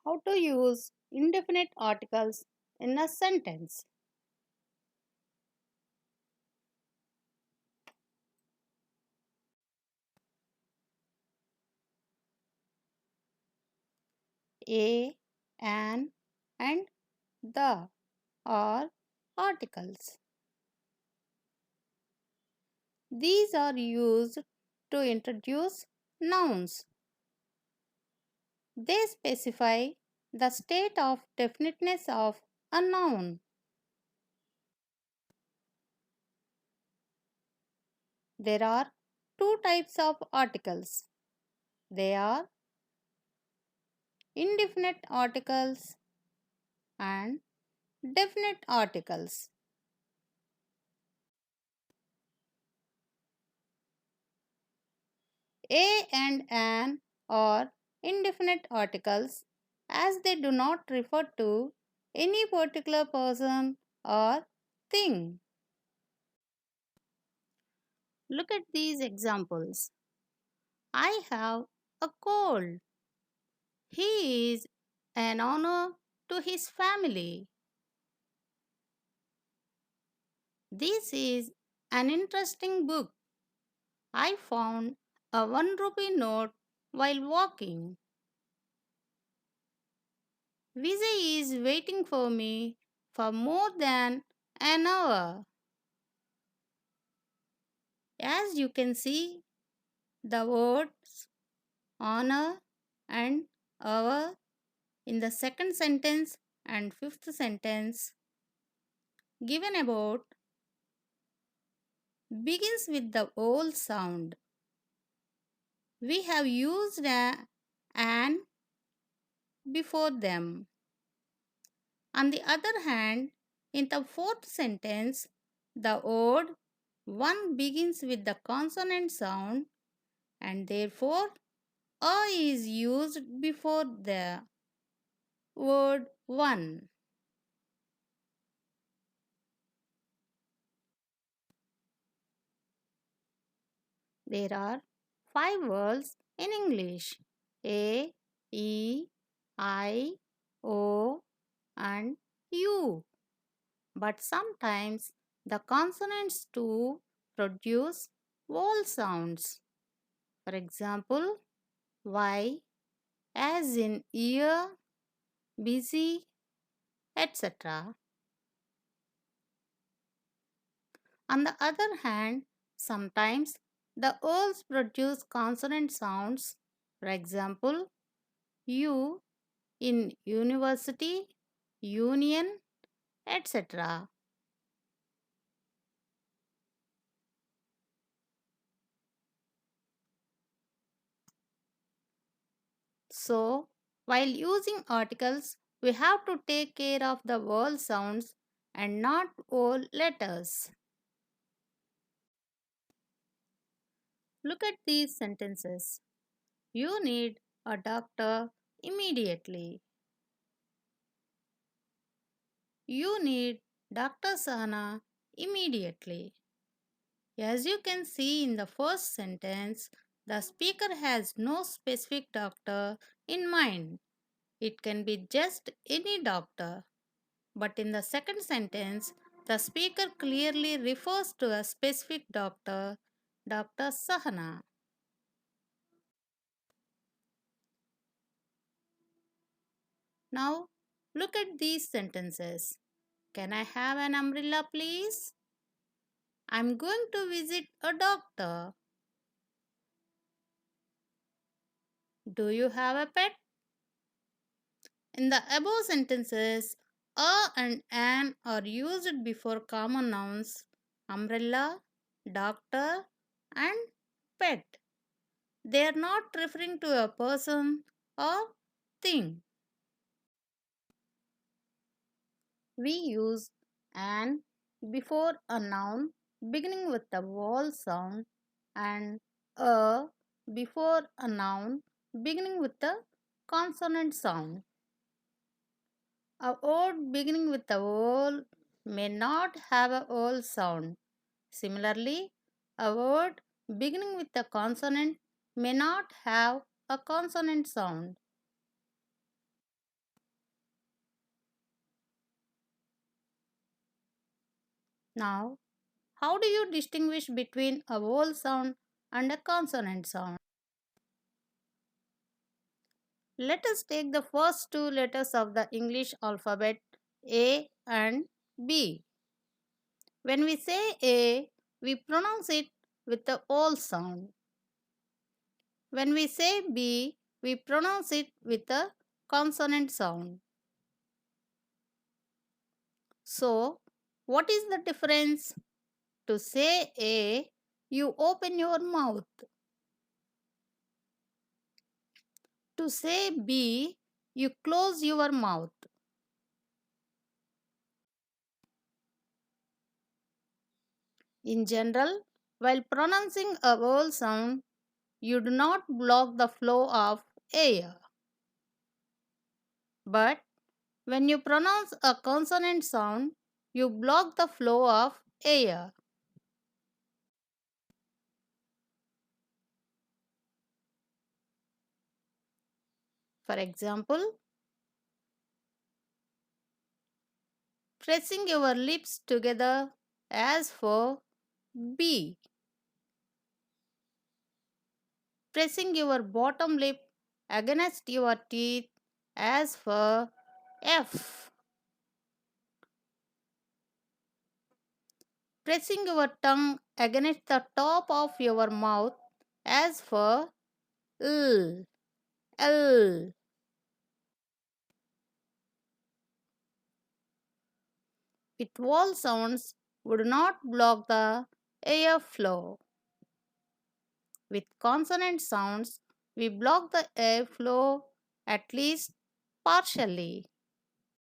How to use indefinite articles in a sentence. A, an, and the are articles. These are used to introduce nouns. They specify the state of definiteness of a noun. There are two types of articles. They are indefinite articles and definite articles. A and an are indefinite articles as they do not refer to any particular person or thing. Look at these examples. I have a cold. He is an honor to his family. This is an interesting book. I found a 1 rupee note while walking. Vijay is waiting for me for more than an hour. As you can see, the words honor and hour in the second sentence and fifth sentence given about begins with the vowel sound. We have used an before them. On the other hand, in the fourth sentence, the word one begins with the consonant sound and therefore a is used before the word one. There are five vowels in English: A, E, I, O, and U. But sometimes the consonants too produce vowel sounds. For example, Y as in ear, busy, etc. On the other hand, sometimes the vowels produce consonant sounds. For example, U in university, union, etc. So, while using articles, we have to take care of the vowel sounds and not vowel letters. Look at these sentences. You need a doctor immediately. You need Dr. Sahana immediately. As you can see in the first sentence, the speaker has no specific doctor in mind. It can be just any doctor. But in the second sentence, the speaker clearly refers to a specific doctor, Dr. Sahana. Now, look at these sentences. Can I have an umbrella, please? I'm going to visit a doctor. Do you have a pet? In the above sentences, a and an are used before common nouns umbrella, doctor, and pet. They are not referring to a person or thing. We use an before a noun beginning with the vowel sound and a before a noun beginning with the consonant sound. A word beginning with a vowel may not have a vowel sound. Similarly, a word beginning with a consonant may not have a consonant sound. Now, how do you distinguish between a vowel sound and a consonant sound? Let us take the first two letters of the English alphabet A and B. When we say A, we pronounce it with a vowel sound. When we say B, we pronounce it with a consonant sound. So, what is the difference? To say A, you open your mouth. To say B, you close your mouth. In general, while pronouncing a vowel sound, you do not block the flow of air. But when you pronounce a consonant sound, you block the flow of air. For example, pressing your lips together as for B. Pressing your bottom lip against your teeth as for F. Pressing your tongue against the top of your mouth as for L. L. With vowel sounds would not block the air flow. With consonant sounds, we block the air flow at least partially.